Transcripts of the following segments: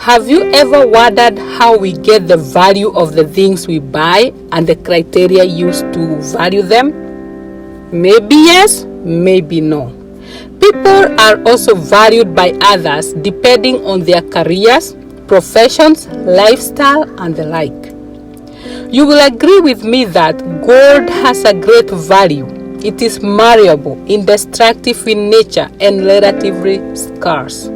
Have you ever wondered how we get the value of the things we buy and the criteria used to value them? Maybe yes, maybe no. People are also valued by others depending on their careers, professions, lifestyle, and the like. You will agree with me that gold has a great value. It is malleable, indestructible in nature, and relatively scarce.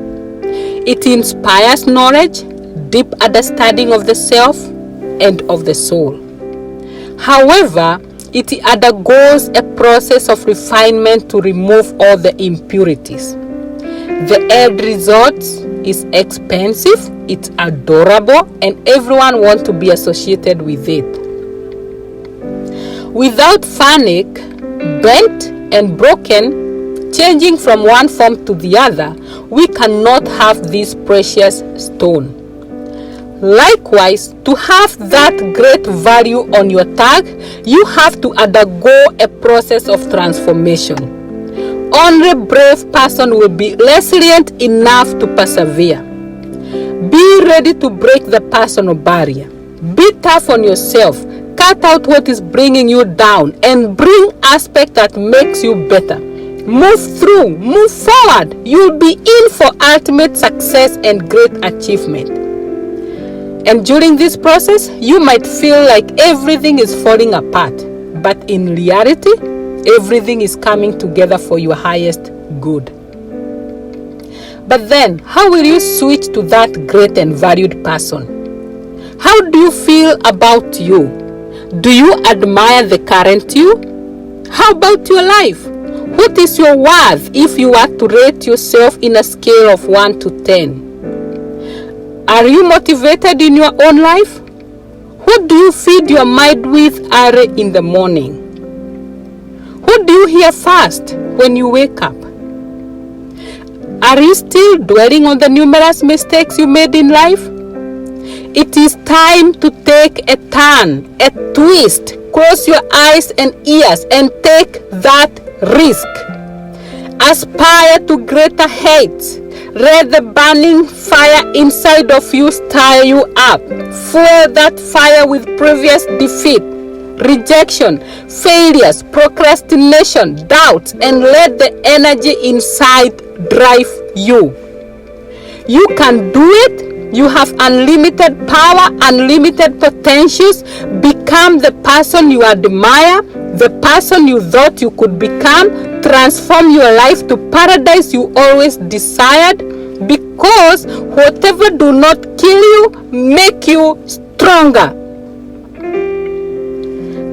It inspires knowledge, deep understanding of the self and of the soul. However, it undergoes a process of refinement to remove all the impurities. The end result is expensive, it's adorable, and everyone wants to be associated with it. Without panic, bent and broken, changing from one form to the other, we cannot have this precious stone. Likewise, to have that great value on your tag, you have to undergo a process of transformation. Only a brave person will be resilient enough to persevere. Be ready to break the personal barrier. Be tough on yourself. Cut out what is bringing you down and bring aspect that makes you better. Move through, move forward. You'll be in for ultimate success and great achievement. And during this process, you might feel like everything is falling apart. But in reality, everything is coming together for your highest good. But then, how will you switch to that great and valued person? How do you feel about you? Do you admire the current you? How about your life? What is your worth if you were to rate yourself in a scale of 1 to 10? Are you motivated in your own life? What do you feed your mind with early in the morning? What do you hear first when you wake up? Are you still dwelling on the numerous mistakes you made in life? It is time to take a turn, a twist. Close your eyes and ears and take that risk. Aspire to greater heights. Let the burning fire inside of you stir you up. Fuel that fire with previous defeat, rejection, failures, procrastination, doubts, and let the energy inside drive you. You can do it. You have unlimited power, unlimited potentials. Become the person you admire, the person you thought you could become. Transform your life to paradise you always desired, because whatever do not kill you, make you stronger.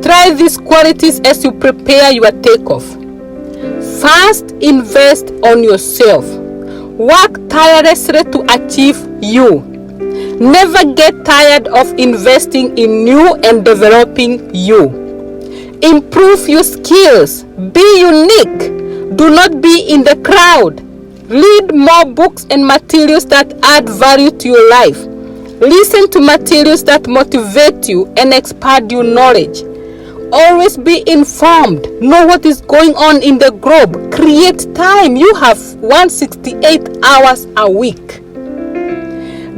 Try these qualities as you prepare your takeoff. First, invest on yourself. Work tirelessly to achieve you. Never get tired of investing in you and developing you. Improve your skills. Be unique. Do not be in the crowd. Read more books and materials that add value to your life. Listen to materials that motivate you and expand your knowledge. Always be informed. Know what is going on in the globe. Create time. You have 168 hours a week.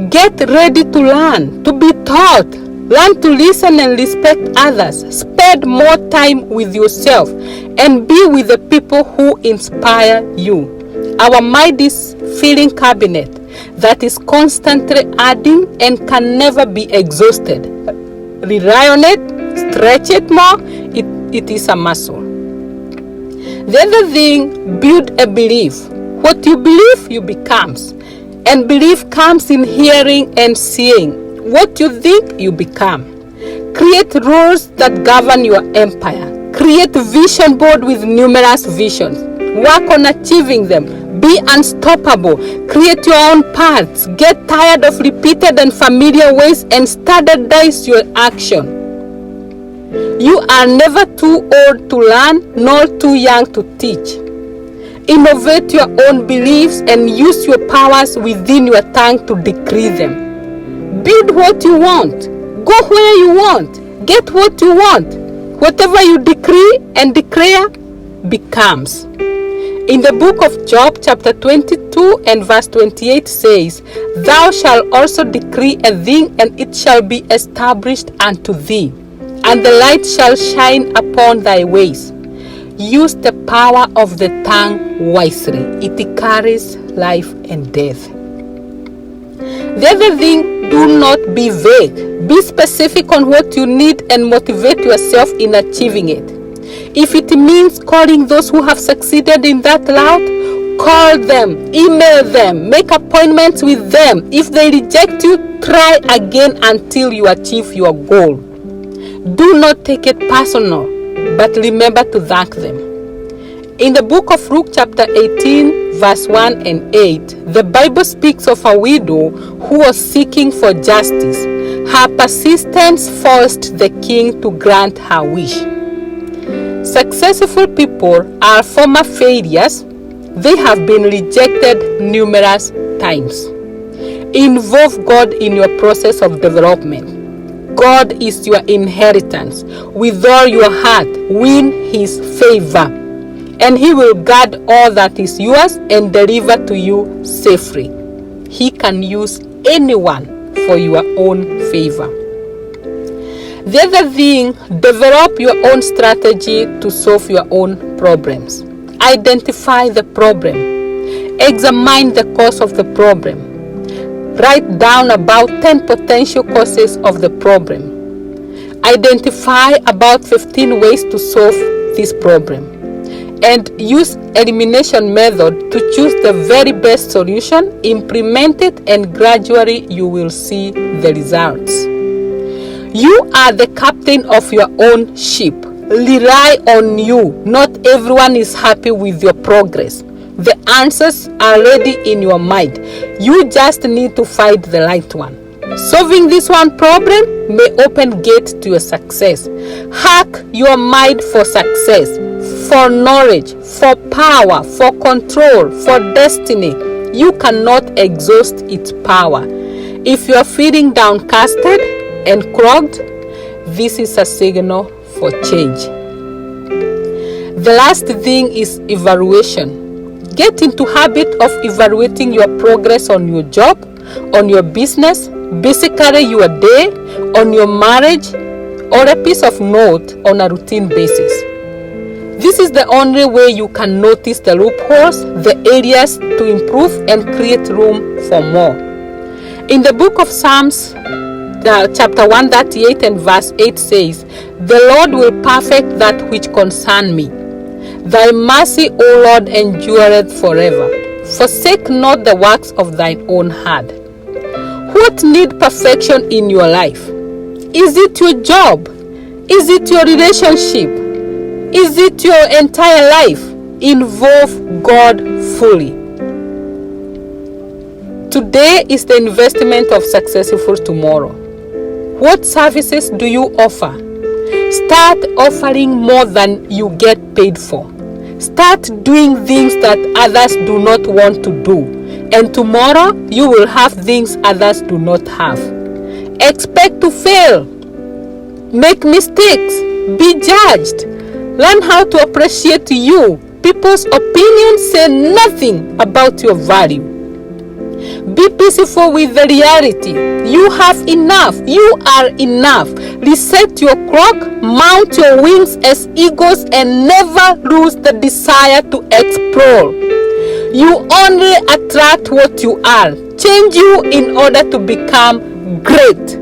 Get ready to learn, to be taught. Learn to listen and respect others. Spend more time with yourself and be with the people who inspire you. Our mind is filling cabinet that is constantly adding and can never be exhausted. Rely on it, stretch it more. It is a muscle. The other thing, build a belief. What you believe, you becomes. And belief comes in hearing and seeing. What you think, you become. Create rules that govern your empire. Create a vision board with numerous visions. Work on achieving them. Be unstoppable. Create your own paths. Get tired of repeated and familiar ways and standardize your action. You are never too old to learn, nor too young to teach. Innovate your own beliefs and use your powers within your tongue to decree them. Build what you want. Go where you want. Get what you want. Whatever you decree and declare becomes. In the book of Job chapter 22 and verse 28 says, "Thou shalt also decree a thing, and it shall be established unto thee, and the light shall shine upon thy ways." Use the power of the tongue wisely. It carries life and death. The other thing, do not be vague. Be specific on what you need and motivate yourself in achieving it. If it means calling those who have succeeded in that route, call them, email them, make appointments with them. If they reject you, try again until you achieve your goal. Do not take it personal, but remember to thank them. In the book of Luke chapter 18 verse 1 and 8, the Bible speaks of a widow who was seeking for justice. Her persistence forced the king to grant her wish. Successful people are former failures. They have been rejected numerous times. Involve God in your process of development. God is your inheritance. With all your heart, win His favor, and He will guard all that is yours and deliver to you safely. He can use anyone for your own favor. The other thing, develop your own strategy to solve your own problems. Identify the problem. Examine the cause of the problem. Write down about 10 potential causes of the problem. Identify about 15 ways to solve this problem. And use elimination method to choose the very best solution, implement it, and gradually you will see the results. You are the captain of your own ship. Rely on you. Not everyone is happy with your progress. The answers are ready in your mind. You just need to find the right one. Solving this one problem may open gates to your success. Hack your mind for success, for knowledge, for power, for control, for destiny. You cannot exhaust its power. If you are feeling downcasted and clogged, this is a signal for change. The last thing is evaluation. Get into habit of evaluating your progress on your job, on your business, basically your day, on your marriage, or a piece of note on a routine basis. This is the only way you can notice the loopholes, the areas to improve, and create room for more. In the book of Psalms, chapter 138 and verse 8 says, "The Lord will perfect that which concern me. Thy mercy, O Lord, endureth forever. Forsake not the works of thine own hand." What need perfection in your life? Is it your job? Is it your relationship? Is it your entire life? Involve God fully. Today is the investment of successful tomorrow. What services do you offer? Start offering more than you get paid for. Start doing things that others do not want to do, and tomorrow you will have things others do not have. Expect to fail. Make mistakes. Be judged. Learn how to appreciate you. People's opinions say nothing about your value. Be peaceful with the reality. You have enough. You are enough. Reset your clock, mount your wings as eagles, and never lose the desire to explore. You only attract what you are. Change you in order to become great.